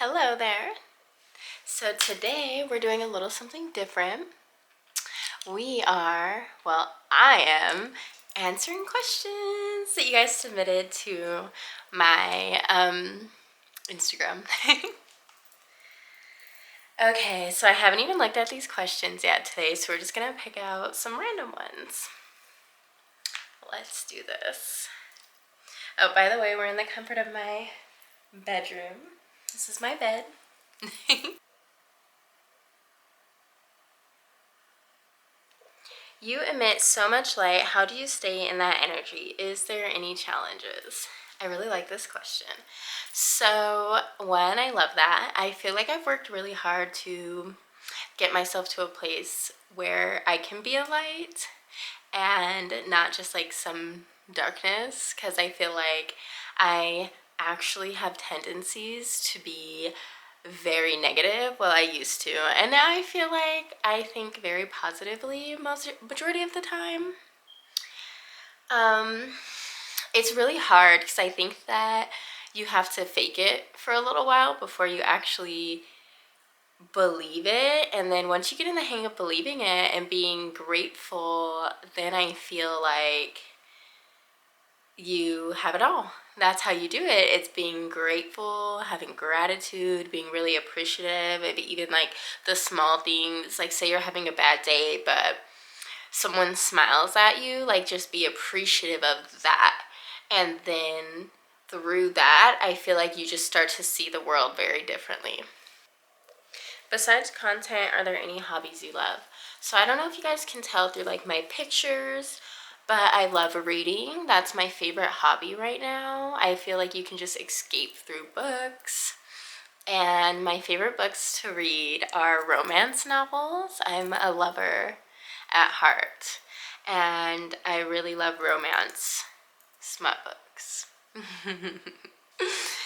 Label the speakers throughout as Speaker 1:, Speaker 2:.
Speaker 1: Hello there. So today we're doing a little something different. I am answering questions that you guys submitted to my Instagram. Okay, so I haven't even looked at these questions yet today, so we're just gonna pick out some random ones. Let's do this. Oh, by the way, we're in the comfort of my bedroom. This is my bed. You emit so much light. How do you stay in that energy? Is there any challenges? I really like this question. So, one, I love that. I feel like I've worked really hard to get myself to a place where I can be a light and not just like some darkness, because I feel like I actually have tendencies to be very negative. Well, I used to, and now I feel like I think very positively majority of the time. It's really hard because I think that you have to fake it for a little while before you actually believe it, and then once you get in the hang of believing it and being grateful, then I feel like you have it all. That's how you do it. It's being grateful, having gratitude, being really appreciative of even like the small things. Like, say you're having a bad day, but someone smiles at you, like just be appreciative of that. And then through that, I feel like you just start to see the world very differently. Besides content, are there any hobbies you love? So I don't know if you guys can tell through like my pictures, but I love reading. That's my favorite hobby right now. I feel like you can just escape through books. And my favorite books to read are romance novels. I'm a lover at heart, and I really love romance smut books.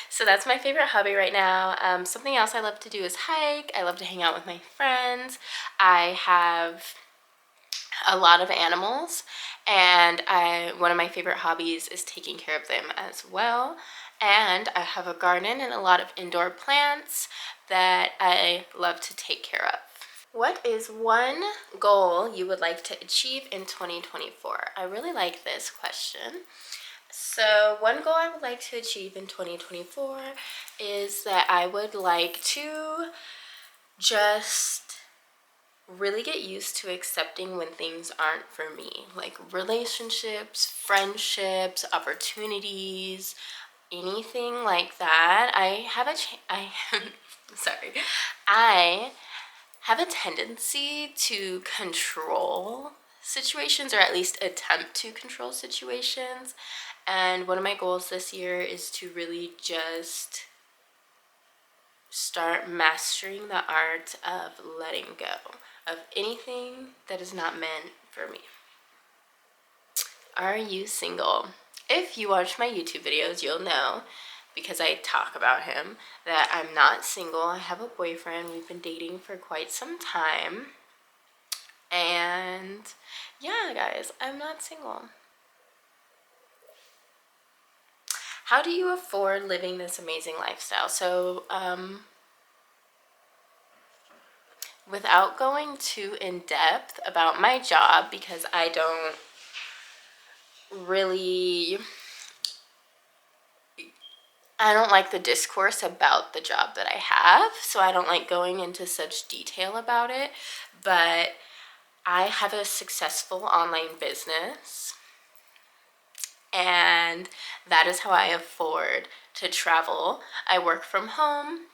Speaker 1: So that's my favorite hobby right now. Something else I love to do is hike. I love to hang out with my friends. I have a lot of animals, and one of my favorite hobbies is taking care of them as well. And I have a garden and a lot of indoor plants that I love to take care of. What is one goal you would like to achieve in 2024? I really like this question. So one goal I would like to achieve in 2024 is that I would like to just really get used to accepting when things aren't for me, like relationships, friendships, opportunities, anything like that. Sorry. I have a tendency to control situations, or at least attempt to control situations. And one of my goals this year is to really just start mastering the art of letting go of anything that is not meant for me. Are you single? If you watch my YouTube videos, you'll know, because I talk about him, that I'm not single. I have a boyfriend. We've been dating for quite some time. And yeah, guys, I'm not single. How do you afford living this amazing lifestyle? So, without going too in depth about my job, because I don't like the discourse about the job that I have, so I don't like going into such detail about it, but I have a successful online business, and that is how I afford to travel. I work from home.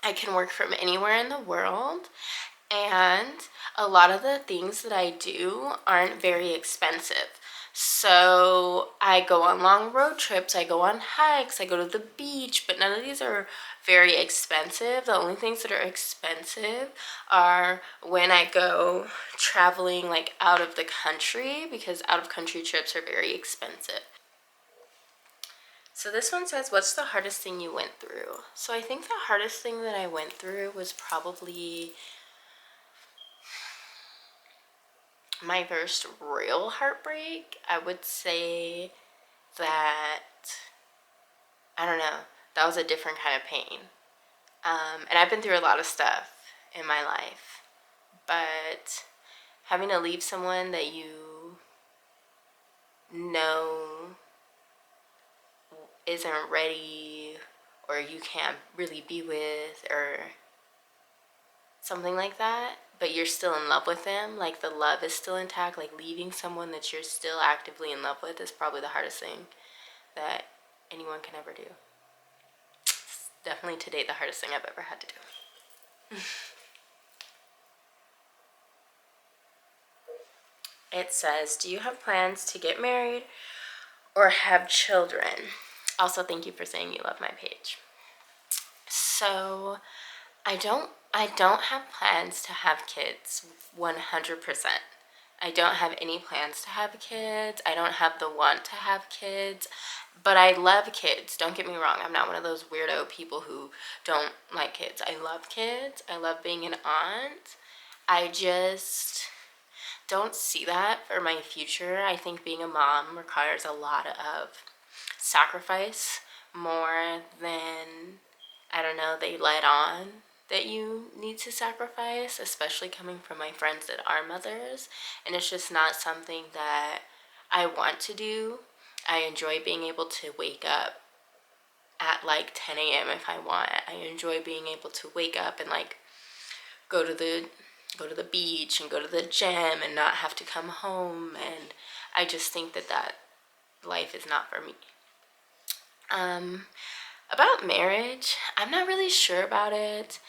Speaker 1: I can work from anywhere in the world, and a lot of the things that I do aren't very expensive. So I go on long road trips, I go on hikes, I go to the beach, but none of these are very expensive. The only things that are expensive are when I go traveling like out of the country, because out of country trips are very expensive. So this one says, what's the hardest thing you went through? So I think the hardest thing that I went through was probably my first real heartbreak. I would say that, I don't know, that was a different kind of pain. And I've been through a lot of stuff in my life, but having to leave someone that you know isn't ready or you can't really be with or something like that, but you're still in love with them, like the love is still intact, like leaving someone that you're still actively in love with is probably the hardest thing that anyone can ever do. It's definitely to date the hardest thing I've ever had to do. It says, do you have plans to get married or have children? Also, thank you for saying you love my page. So I don't have plans to have kids 100%. I don't have any plans to have kids. I don't have the want to have kids, but I love kids. Don't get me wrong. I'm not one of those weirdo people who don't like kids. I love kids. I love being an aunt. I just don't see that for my future. I think being a mom requires a lot of sacrifice, more than, I don't know, they let on that you need to sacrifice, especially coming from my friends that are mothers. And it's just not something that I want to do. I enjoy being able to wake up at like 10 a.m. if I want. I enjoy being able to wake up and like go to the beach and go to the gym and not have to come home. And I just think that life is not for me. About marriage, I'm not really sure about it.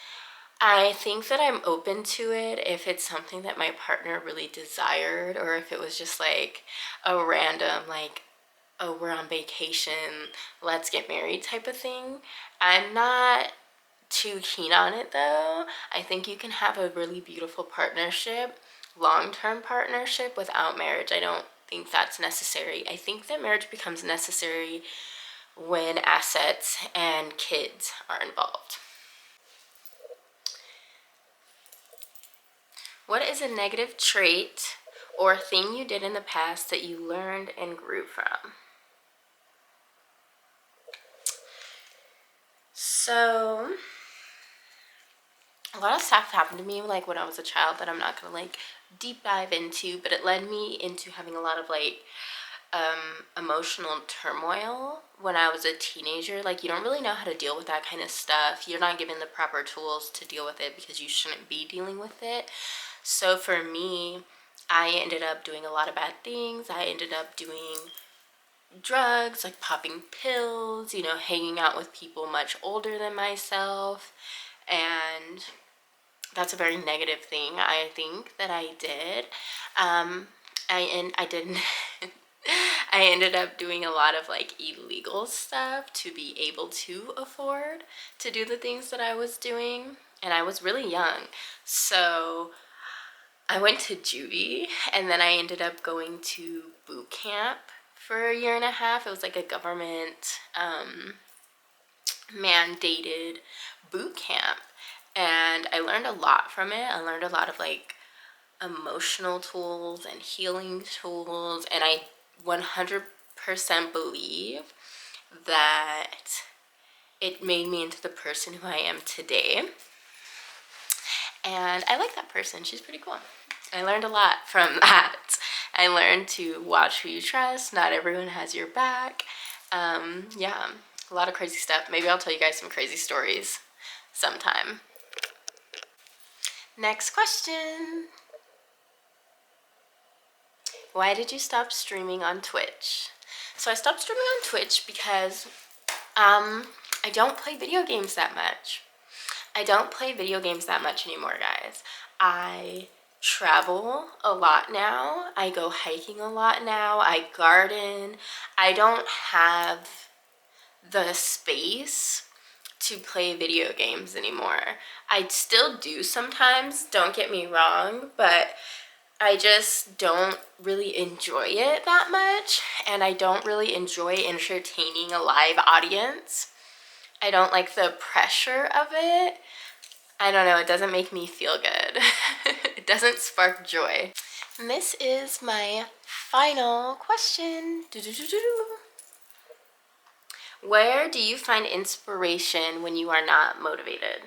Speaker 1: I think that I'm open to it if it's something that my partner really desired, or if it was just like a random, like, oh, we're on vacation, let's get married type of thing. I'm not too keen on it though. I think you can have a really beautiful partnership, long-term partnership, without marriage. I don't think that's necessary. I think that marriage becomes necessary when assets and kids are involved. What is a negative trait or thing you did in the past that you learned and grew from? So, a lot of stuff happened to me like when I was a child that I'm not gonna like deep dive into, but it led me into having a lot of like emotional turmoil when I was a teenager. Like, you don't really know how to deal with that kind of stuff. You're not given the proper tools to deal with it because you shouldn't be dealing with it. So for me, I ended up doing a lot of bad things. I ended up doing drugs, like popping pills, hanging out with people much older than myself. And that's a very negative thing, I think, that I did. I didn't. I ended up doing a lot of like illegal stuff to be able to afford to do the things that I was doing. And I was really young. So I went to juvie, and then I ended up going to boot camp for a year and a half. It was like a government mandated boot camp. And I learned a lot from it. I learned a lot of like emotional tools and healing tools. And I 100% believe that it made me into the person who I am today. And I like that person. She's pretty cool. I learned a lot from that. I learned to watch who you trust. Not everyone has your back. Yeah, a lot of crazy stuff. Maybe I'll tell you guys some crazy stories sometime. Next question. Why did you stop streaming on Twitch? So I stopped streaming on Twitch because I don't play video games that much. I don't play video games that much anymore, guys. I travel a lot now. I go hiking a lot now. I garden. I don't have the space to play video games anymore. I still do sometimes, don't get me wrong, but I just don't really enjoy it that much, and I don't really enjoy entertaining a live audience. I don't like the pressure of it. I don't know, it doesn't make me feel good. It doesn't spark joy. And this is my final question. Where do you find inspiration when you are not motivated?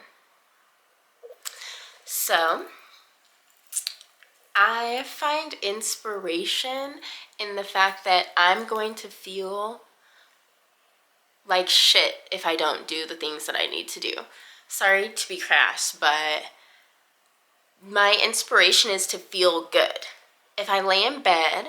Speaker 1: So I find inspiration in the fact that I'm going to feel like shit if I don't do the things that I need to do. Sorry to be crass, but my inspiration is to feel good. If I lay in bed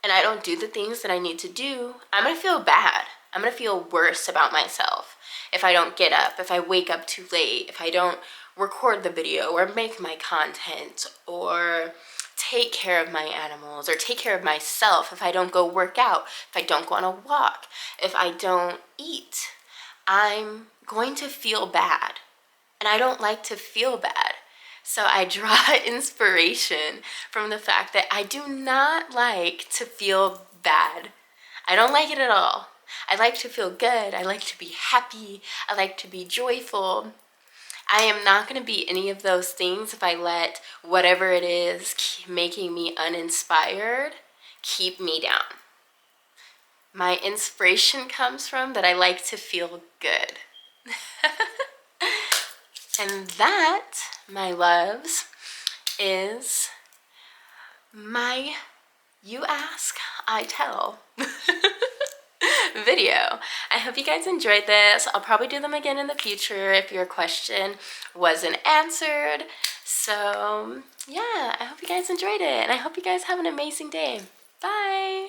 Speaker 1: and I don't do the things that I need to do, I'm gonna feel bad. I'm gonna feel worse about myself if I don't get up, if I wake up too late, if I don't record the video or make my content or take care of my animals or take care of myself, if I don't go work out, if I don't go on a walk, if I don't eat, I'm going to feel bad. And I don't like to feel bad. So I draw inspiration from the fact that I do not like to feel bad. I don't like it at all. I like to feel good. I like to be happy. I like to be joyful. I am not going to be any of those things if I let whatever it is keep making me uninspired keep me down. My inspiration comes from that I like to feel good. And that, my loves, is my You Ask, I Tell video. I hope you guys enjoyed this. I'll probably do them again in the future if your question wasn't answered. So yeah, I hope you guys enjoyed it, and I hope you guys have an amazing day. Bye!